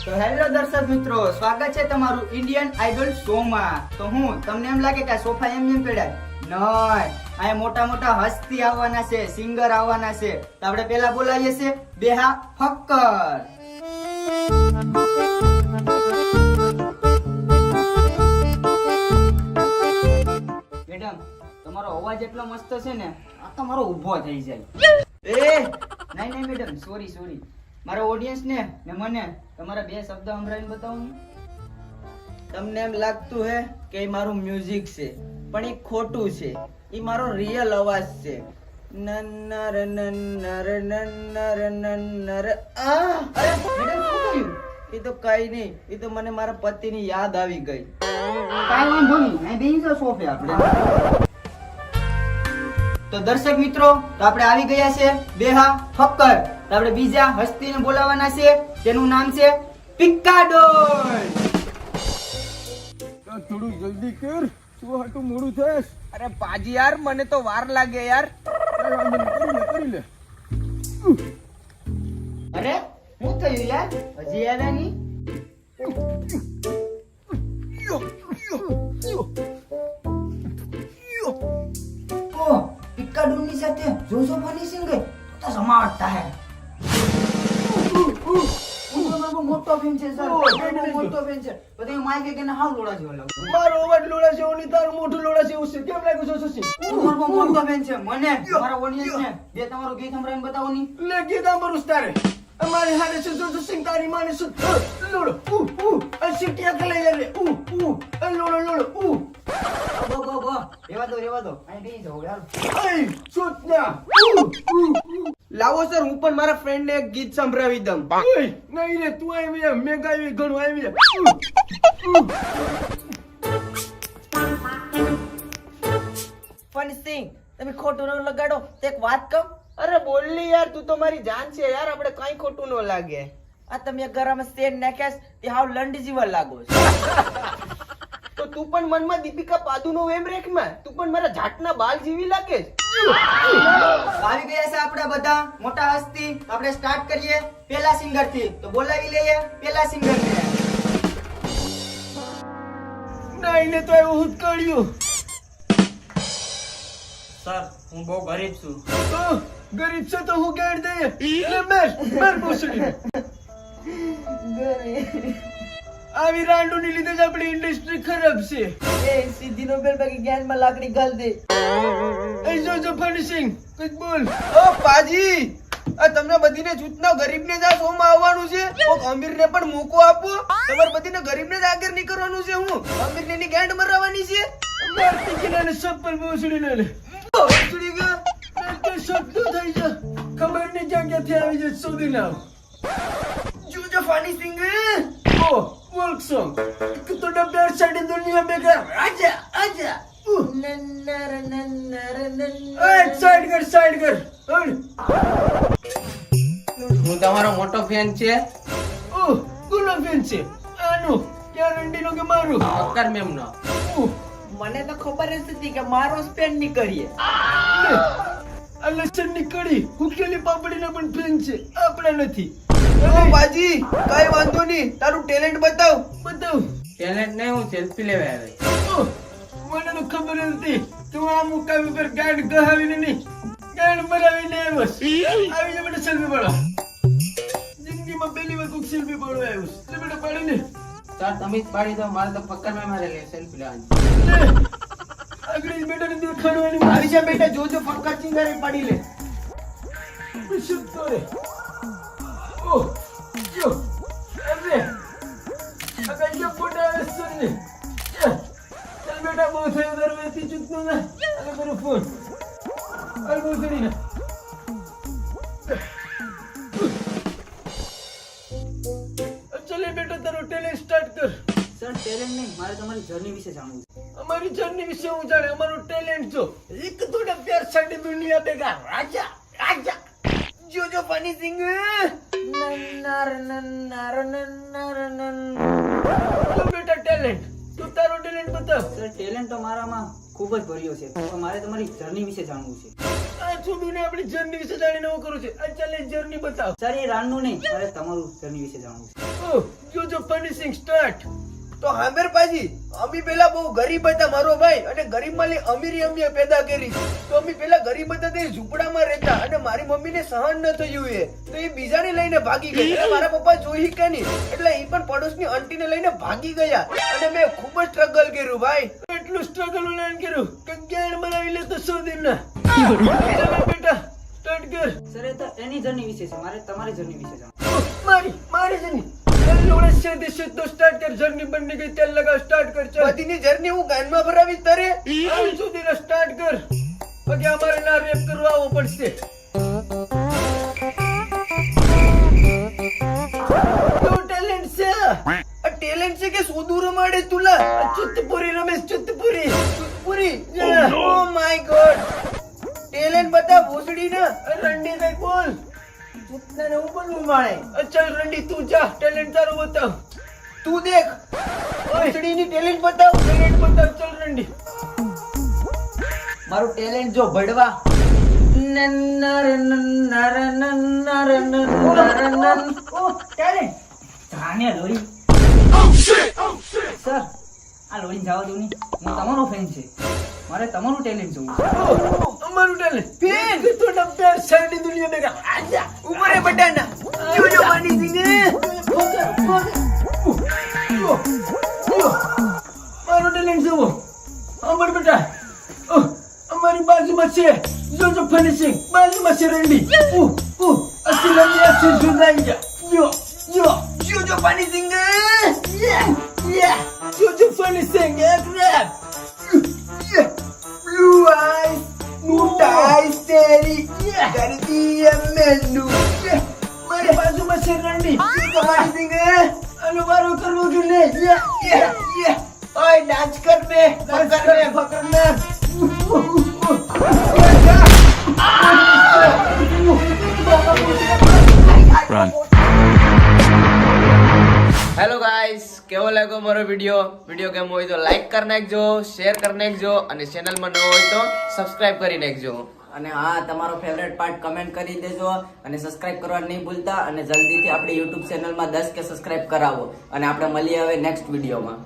તો હેલો દર્શક મિત્રો, સ્વાગત છે તમારું ઇન્ડિયન આઇડલ શો માં. તો હું તમને એમ લાગે કે આ સોફા એમ પડ્યા? નહીં, આ મોટા મોટા હસ્તી આવવાના છે, સિંગર આવવાના છે. તો આપણે પહેલા બોલાવીએ છે બેહા ફક્કર. મેડમ, તમારો અવાજ એટલો મસ્ત છે ને, આ તમારો ઊભો થઈ જાય. નહીં મેડમ, સોરી. મારા ઓડિયન્સ ને મને તમારા બે શબ્દ સંભળાવીને બતાવો ને. તમને એમ લાગતું હે કે એ મારું મ્યુઝિક છે, પણ એ ખોટું છે. એ મારો રિયલ અવાજ છે. નન્નર નન્નર નન્નર નન્નર. અરે મેડમ, શું થયું? એ તો કઈ નહીં, એ તો મને મારા પતિની યાદ આવી ગઈ. કાઈ વાંધો નહીં, અહીં બેસી જાઓ સોફે આપણે. તો દર્શક મિત્રો, તો આપણે આવી ગયા છે બેહા ફક્કર. તો આપણે બીજા હસ્તીને બોલાવવાના છે, તેનું નામ છે પિક્કાડોલ. થોડું જલ્દી કર, શું હાટું મોડું થશે? અરે પાજી યાર, મને તો વાર લાગે યાર. કરી લે. અરે શું થયું યાર, હજી આવ્યા નહીં? ઓહ, પિક્કાડોલની સાથે જોજો ફર્નિશિંગ ગઈ તો સમાવટ થાય. મોટો ફેન છે સર, મોટો ફેન છે. પછી માઈક કે ને હાવ લોડા જેવો લાગે. મારો અવાજ લોડા છે ઓની, તારું મોઢું લોડા છે એવું છે. કેમ લાગ્યું છે સુશી? મોટો ફેન છે. મને મારા ઓડિયન્સ ને બે તમારું ગીત સંભળાવીને બતાવો ની. લે ગીત આંબરું તારે. અમારી હારે છે જો સિંગ તારી માને છે લોડો આ સિટિયા કલે લે લોડો રેવા દો અહીં બેસી જાઓ યાર. એ સુતના લાવો સર, હું પણ મારા ફ્રેન્ડ ને એક ગીત સંભળાવી દઉં. ઓય નહીં રે, તું આવી મેં ગાવી ઘણું આવી. ફની સિંગ, તમે ખોટું ન લગાડો. એક વાત કહું? અરે બોલલી યાર, તું તો મારી જાન છે યાર, આપણે કઈ ખોટું ન લાગે. આ તમે ગરમ સ્ટેન્ડ નાખ્યા તે હાવ લંડ જીવા લાગો છો. તો તું પણ મનમાં દીપિકા પાદુનો વેમ રેખમાં, તું પણ મારા જાટના બાલ જીવી લાગે છે. આવી ગયા છે આપણે બધા મોટા હસ્તી. આપણે સ્ટાર્ટ કરીએ પહેલા સિંગર થી. તો બોલાવી લઈએ પહેલા સિંગર ને. નહીં ને તો એવું હું કર્યું. સર, હું બહુ ગરીબ છું. તો ગરીબ છે તો હું ગાડ દઈએ. લે મેર પૂછડી. આવી રાંડોની લીધે જ આપણી ઇન્ડસ્ટ્રી ખરાબ છે. એ સીધી નો બેલ બાકી જ્ઞાનમાં લાકડી ગાલ દે. એ જો ફર્નિશિંગ કઈક બોલ. ઓ પાજી, આ તમને બધીને જૂથના ગરીબને જ આ શોમાં આવવાનું છે? કોક અમીરને પણ મોકો આપો. તમારે બધીને ગરીબને જ આગળ નહીં કરવાનું છે. હું અમીરને ની ગાંડ મરાવવાની છે? મારતી કિનારે સપ્પલ પૂછડી ને લે. પૂછડી ગયો. તે શબ્દ થઈ જા. ખબર નહીં ક્યાંથી આવી જાય સુધી ના. જોજો ફની સિંગ. ઓ વર્ક સોંગ. એક તો ડબ્બે સાડી દુનિયા में गया. आजा. નન્નર નન્નર નન્નર. સાઈડ કર. હું તમારો મોટો ફેન છે. ઓ ગુલો ફેન છે. આનો ગેરંટી નો કે મારું. અક્કર મેમનો. મને તો ખબર જ હતી કે મારો સ્પેન્ડ ની કરીએ. આ લસણ ની કડી હુકેલી પાપડીના પણ ફેન છે, આપણે નથી. ઓ બાજી, કઈ વાંધો નહીં, તારું ટેલેન્ટ બતાવ. બતાવ. ટેલેન્ટ નહીં, હું સેલ્ફી લેવા આવ્યો. ઓહ, મને તો ખબર નથી. તું આ મુકામ ઉપર ગાંડ ગહાવીને નહીં, ગાંડ મરાવીને આવ્યો છે. આવી જા બેટા સેલ્ફી પાડો. જિંદગીમાં પહેલી વાર કોક સેલ્ફી પાડવા આવ્યો છે. લે બેટા પાડીને. સર તમે જ પાડી દો, મારે તો પક્કર માં મારે લે સેલ્ફી લેવાની. લે. આગળ જ બેટાને દેખાડવાની. આવી જા બેટા, જોજો પક્કર ચિંગારી પાડી લે. શુદ્ધ કરે. ઓહ, યો. અરે. આ કઈ ફોટા આવે છે ને. ચાલ બેટા, બહુ થયો દરવેથી ચૂકનો ના. અરે મારો ફોન. અરે બહુ કરી ના. ચલે બેટા, તારો ટેલેન્ટ સ્ટાર્ટ કર. સર, ટેલેન્ટ નહીં, મારે તમારી જર્ની વિશે જાણવું છે. અમારી જર્ની વિશે હું જાણે. અમારો ટેલેન્ટ જો એક થોડા પ્યાર સાડી દુનિયા ભેગા. રાજા. જોજો ફની સિંગ. નન્નર નન્નર નન્નર નન્નર. તો બેટા ટેલેન્ટ, તું તારો ટેલેન્ટ બતાવ. સર, ટેલેન્ટ તો મારામાં ખૂબ જ ભર્યો છે, પણ મારે તમારી જર્ની વિશે જાણવું છે. આ આ છોડું ને આપણી જર્ની વિશે જાણીને હું કરું છું. આ ચાલે જર્ની બતાવ. સર એ રાનનું નહીં, મારે તમારું જર્ની વિશે જાણવું છે. ઓહ, જો ફિનિશિંગ સ્ટાર્ટ. તો હામેર પાજી અમે પેલા બહુ ગરીબ હતા મારો ભાઈ, અને ગરીબમાં લે અમીરી અમે પેદા કરી. તો અમે પેલા ગરીબ હતા તે ઝૂંપડામાં રહેતા, અને મારી મમ્મીને સહન ન થયું એ તો એ બીજાને લઈને ભાગી ગઈ. એટલે મારા પપ્પા જોઈ કે નહીં, એટલે એ પણ પડોશની આંટીને લઈને ભાગી ગયા. અને મેં ખૂબ જ સ્ટ્રગલ કર્યું ભાઈ. એટલું સ્ટ્રગલ ઓનલાઈન કર્યું કે જ્ઞાન બનાવી લે તો 100 દિનના. ચાલો બેટા સ્ટાર્ટ કર. સર એ તો એની જર્ની વિશે છે, મારે તમારી જર્ની વિશે જાણવું. મારી જર્ની. ચાલ ઓલા સીધો સ્ટાર્ટ કર. જર્ની બની ગઈ, તેલ લગાવ, સ્ટાર્ટ કર. ચાલ બધીની જર્ની હું ગાનમાં ભરાવી તરે. આવી સુધીનો સ્ટાર્ટ કર. પછી અમારે ના રેપ કરવા આવવો પડશે. તો ટેલેન્ટ છે. આ ટેલેન્ટ છે કે સોદું રમાડે તુલા? ચુત્તપુરી રમેશ, ચુત્તપુરી. પૂરી ઓ માય ગોડ. ટેલેન્ટ બતા ભોસડી ના. રંડી કઈ બોલ. તને હું બોલવું માણે. ચાલ રંડી તું જા, ટેલેન્ટ તારો બતાવ. તું દેખ ભોસડીની ટેલેન્ટ બતાવ. ટેલેન્ટ બતાવ. ચાલ રંડી. મારું ટેલેન્ટ જો ભડવા. જાને લોરી. સર આ લોરી જવા દો નહીં, હું તમારો ફેન છે, મારે તમારું ટેલેન્ટ જોવું છે. અમારું ટેલેન્ટ ફેન તો ડબ્બર સારી દુનિયા મેં આજા ઉપર એ બટાના. જો માની સિંગે. મારો ટેલેન્ટ જુઓ. અમાર બેટા અમારી બાજુમાં છે. જો ફિનિશિંગ બાજુમાં છે રંડી. અસી રંડી અસી સુધાઈ ગયા. જો માની સિંગે. જો ફિનિશિંગ એક rape. Blue eyes, blue eyes, तेरी करती है मैनू. મારી બાજુમાં છે રંડી. જો માની સિંગે. આનો વારો કરવો કે નહીં? ઓય ડાન્સ કર બે. પકડ લે. હેલો ગાઈસ, કેવો લાગ્યો મારો વિડીયો કેમ હોય તો લાઈક કરી નાખજો, શેર કરી નાખજો, અને ચેનલમાં ન હોય તો સબસ્ક્રાઇબ કરી નાખજો. અને હા, તમારો ફેવરેટ પાર્ટ કમેન્ટ કરી દેજો, અને સબસ્ક્રાઇબ કરવા નહીં ભૂલતા, અને જલ્દીથી આપણી યુટ્યુબ ચેનલમાં 10K સબસ્ક્રાઇબ કરાવો, અને આપણે મળીએ હવે નેક્સ્ટ વિડીયોમાં.